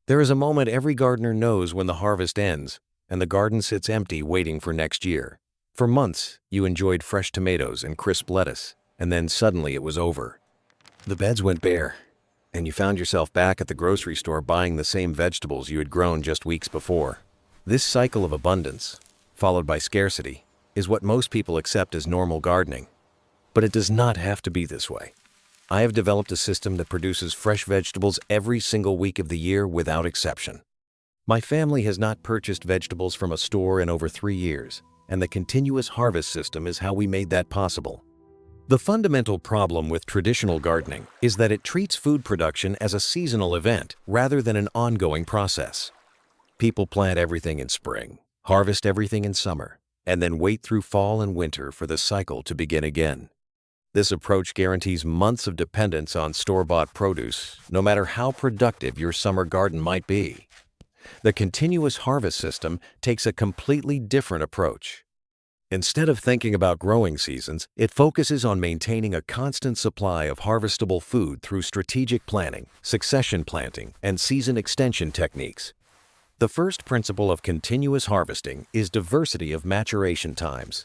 There is a moment every gardener knows when the harvest ends, and the garden sits empty waiting for next year. For months, you enjoyed fresh tomatoes and crisp lettuce, and then suddenly it was over. The beds went bare, and you found yourself back at the grocery store buying the same vegetables you had grown just weeks before. This cycle of abundance, followed by scarcity, is what most people accept as normal gardening. But it does not have to be this way. I have developed a system that produces fresh vegetables every single week of the year without exception. My family has not purchased vegetables from a store in over 3 years, and the continuous harvest system is how we made that possible. The fundamental problem with traditional gardening is that it treats food production as a seasonal event rather than an ongoing process. People plant everything in spring, harvest everything in summer, and then wait through fall and winter for the cycle to begin again. This approach guarantees months of dependence on store-bought produce, no matter how productive your summer garden might be. The continuous harvest system takes a completely different approach. Instead of thinking about growing seasons, it focuses on maintaining a constant supply of harvestable food through strategic planting, succession planting, and season extension techniques. The first principle of continuous harvesting is diversity of maturation times.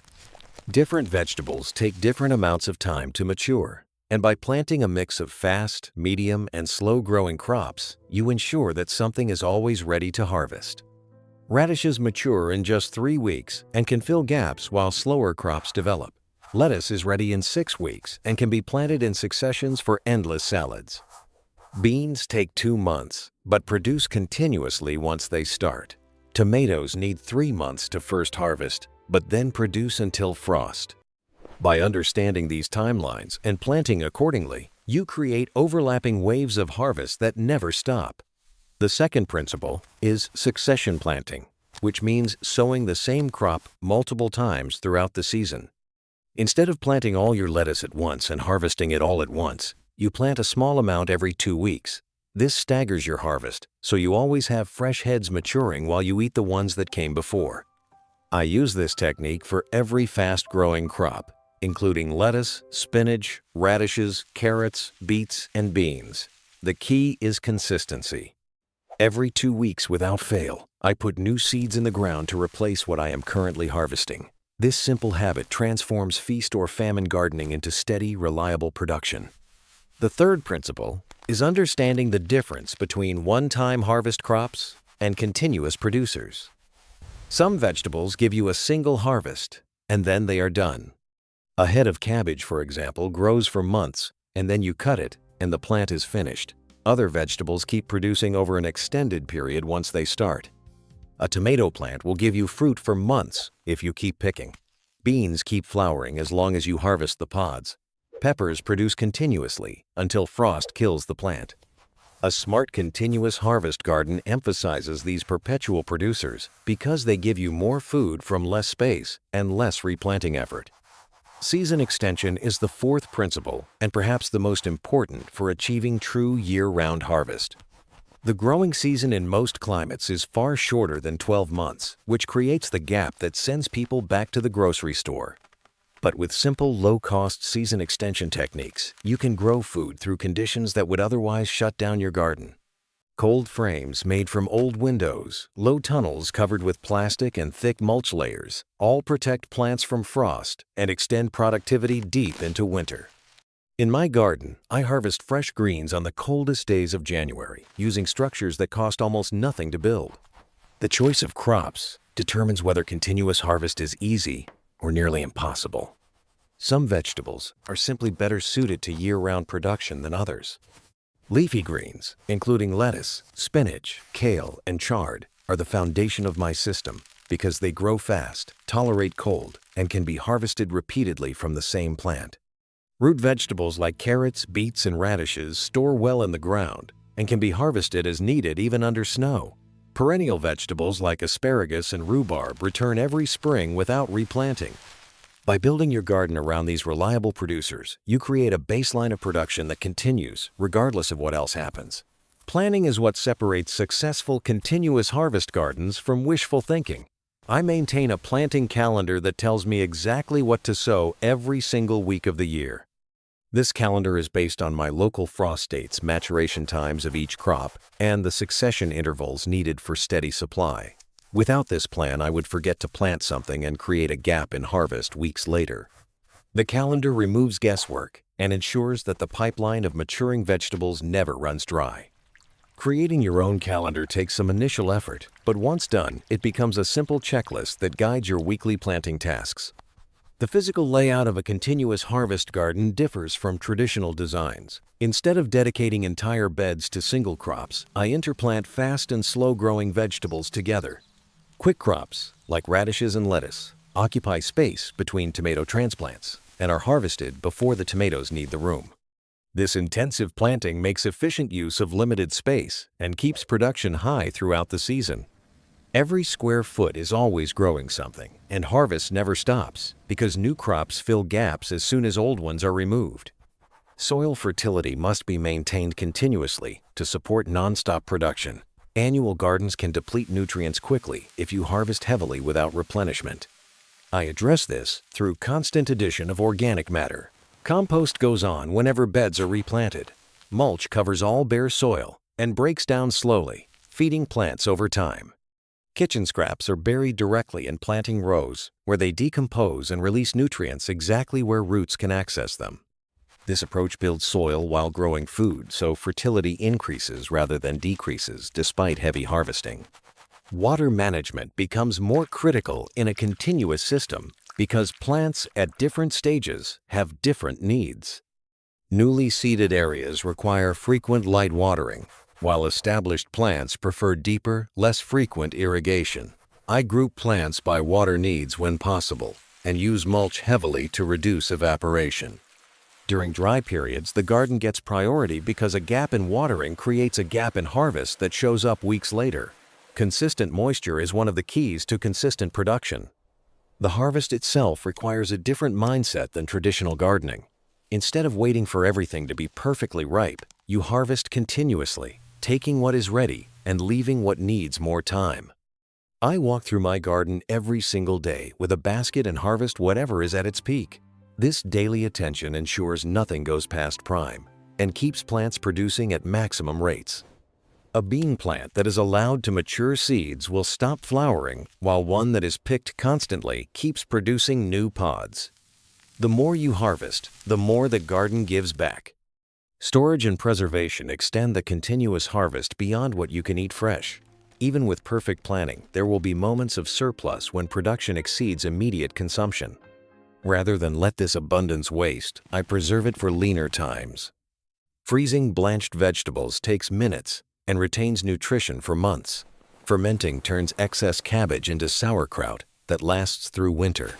Different vegetables take different amounts of time to mature, and by planting a mix of fast, medium, and slow-growing crops, you ensure that something is always ready to harvest. Radishes mature in just 3 weeks and can fill gaps while slower crops develop. Lettuce is ready in 6 weeks and can be planted in successions for endless salads. Beans take 2 months, but produce continuously once they start. Tomatoes need 3 months to first harvest, but then produce until frost. By understanding these timelines and planting accordingly, you create overlapping waves of harvest that never stop. The second principle is succession planting, which means sowing the same crop multiple times throughout the season. Instead of planting all your lettuce at once and harvesting it all at once, you plant a small amount every 2 weeks. This staggers your harvest, so you always have fresh heads maturing while you eat the ones that came before. I use this technique for every fast-growing crop, including lettuce, spinach, radishes, carrots, beets, and beans. The key is consistency. Every 2 weeks without fail, I put new seeds in the ground to replace what I am currently harvesting. This simple habit transforms feast or famine gardening into steady, reliable production. The third principle is understanding the difference between one-time harvest crops and continuous producers. Some vegetables give you a single harvest, and then they are done. A head of cabbage, for example, grows for months, and then you cut it, and the plant is finished. Other vegetables keep producing over an extended period once they start. A tomato plant will give you fruit for months if you keep picking. Beans keep flowering as long as you harvest the pods. Peppers produce continuously until frost kills the plant. A smart continuous harvest garden emphasizes these perpetual producers because they give you more food from less space and less replanting effort. Season extension is the fourth principle and perhaps the most important for achieving true year-round harvest. The growing season in most climates is far shorter than 12 months, which creates the gap that sends people back to the grocery store. But with simple, low-cost season extension techniques, you can grow food through conditions that would otherwise shut down your garden. Cold frames made from old windows, low tunnels covered with plastic and thick mulch layers all protect plants from frost and extend productivity deep into winter. In my garden, I harvest fresh greens on the coldest days of January, using structures that cost almost nothing to build. The choice of crops determines whether continuous harvest is easy or nearly impossible. Some vegetables are simply better suited to year-round production than others. Leafy greens, including lettuce, spinach, kale, and chard, are the foundation of my system because they grow fast, tolerate cold, and can be harvested repeatedly from the same plant. Root vegetables like carrots, beets, and radishes store well in the ground and can be harvested as needed even under snow. Perennial vegetables like asparagus and rhubarb return every spring without replanting. By building your garden around these reliable producers, you create a baseline of production that continues regardless of what else happens. Planning is what separates successful continuous harvest gardens from wishful thinking. I maintain a planting calendar that tells me exactly what to sow every single week of the year. This calendar is based on my local frost dates, maturation times of each crop, and the succession intervals needed for steady supply. Without this plan, I would forget to plant something and create a gap in harvest weeks later. The calendar removes guesswork and ensures that the pipeline of maturing vegetables never runs dry. Creating your own calendar takes some initial effort, but once done, it becomes a simple checklist that guides your weekly planting tasks. The physical layout of a continuous harvest garden differs from traditional designs. Instead of dedicating entire beds to single crops, I interplant fast and slow-growing vegetables together. Quick crops, like radishes and lettuce, occupy space between tomato transplants and are harvested before the tomatoes need the room. This intensive planting makes efficient use of limited space and keeps production high throughout the season. Every square foot is always growing something, and harvest never stops because new crops fill gaps as soon as old ones are removed. Soil fertility must be maintained continuously to support nonstop production. Annual gardens can deplete nutrients quickly if you harvest heavily without replenishment. I address this through constant addition of organic matter. Compost goes on whenever beds are replanted. Mulch covers all bare soil and breaks down slowly, feeding plants over time. Kitchen scraps are buried directly in planting rows, where they decompose and release nutrients exactly where roots can access them. This approach builds soil while growing food, so fertility increases rather than decreases despite heavy harvesting. Water management becomes more critical in a continuous system because plants at different stages have different needs. Newly seeded areas require frequent light watering, while established plants prefer deeper, less frequent irrigation. I group plants by water needs when possible and use mulch heavily to reduce evaporation. During dry periods, the garden gets priority because a gap in watering creates a gap in harvest that shows up weeks later. Consistent moisture is one of the keys to consistent production. The harvest itself requires a different mindset than traditional gardening. Instead of waiting for everything to be perfectly ripe, you harvest continuously, taking what is ready and leaving what needs more time. I walk through my garden every single day with a basket and harvest whatever is at its peak. This daily attention ensures nothing goes past prime and keeps plants producing at maximum rates. A bean plant that is allowed to mature seeds will stop flowering, while one that is picked constantly keeps producing new pods. The more you harvest, the more the garden gives back. Storage and preservation extend the continuous harvest beyond what you can eat fresh. Even with perfect planning, there will be moments of surplus when production exceeds immediate consumption. Rather than let this abundance waste, I preserve it for leaner times. Freezing blanched vegetables takes minutes and retains nutrition for months. Fermenting turns excess cabbage into sauerkraut that lasts through winter.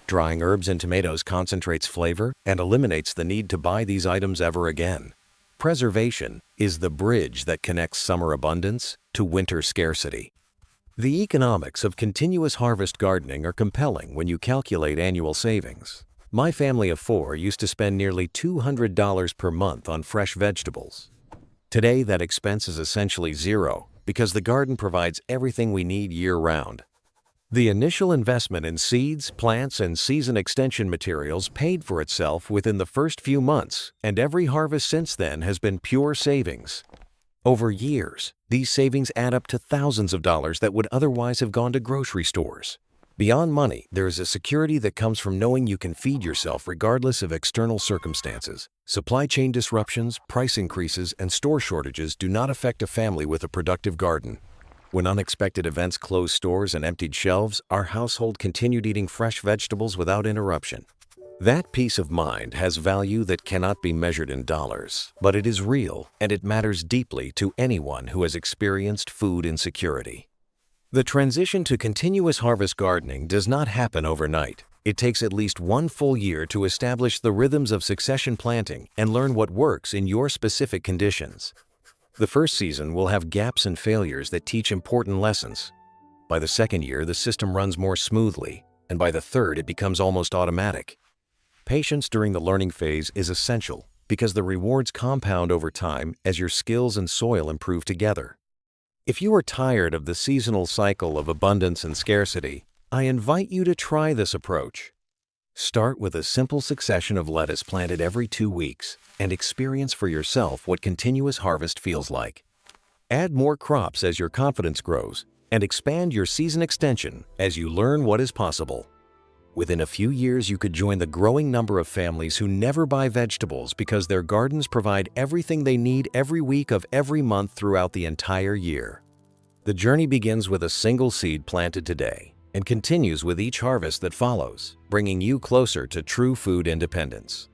Drying herbs and tomatoes concentrates flavor and eliminates the need to buy these items ever again. Preservation is the bridge that connects summer abundance to winter scarcity. The economics of continuous harvest gardening are compelling when you calculate annual savings. My family of 4 used to spend nearly $200 per month on fresh vegetables. Today, that expense is essentially zero because the garden provides everything we need year-round. The initial investment in seeds, plants, and season extension materials paid for itself within the first few months, and every harvest since then has been pure savings. Over years, these savings add up to thousands of dollars that would otherwise have gone to grocery stores. Beyond money, there is a security that comes from knowing you can feed yourself regardless of external circumstances. Supply chain disruptions, price increases, and store shortages do not affect a family with a productive garden. When unexpected events closed stores and emptied shelves, our household continued eating fresh vegetables without interruption. That peace of mind has value that cannot be measured in dollars, but it is real and it matters deeply to anyone who has experienced food insecurity. The transition to continuous harvest gardening does not happen overnight. It takes at least 1 full year to establish the rhythms of succession planting and learn what works in your specific conditions. The first season will have gaps and failures that teach important lessons. By the second year, the system runs more smoothly, and by the third, it becomes almost automatic. Patience during the learning phase is essential because the rewards compound over time as your skills and soil improve together. If you are tired of the seasonal cycle of abundance and scarcity, I invite you to try this approach. Start with a simple succession of lettuce planted every 2 weeks and experience for yourself what continuous harvest feels like. Add more crops as your confidence grows and expand your season extension as you learn what is possible. Within a few years, you could join the growing number of families who never buy vegetables because their gardens provide everything they need every week of every month throughout the entire year. The journey begins with a single seed planted today and continues with each harvest that follows, bringing you closer to true food independence.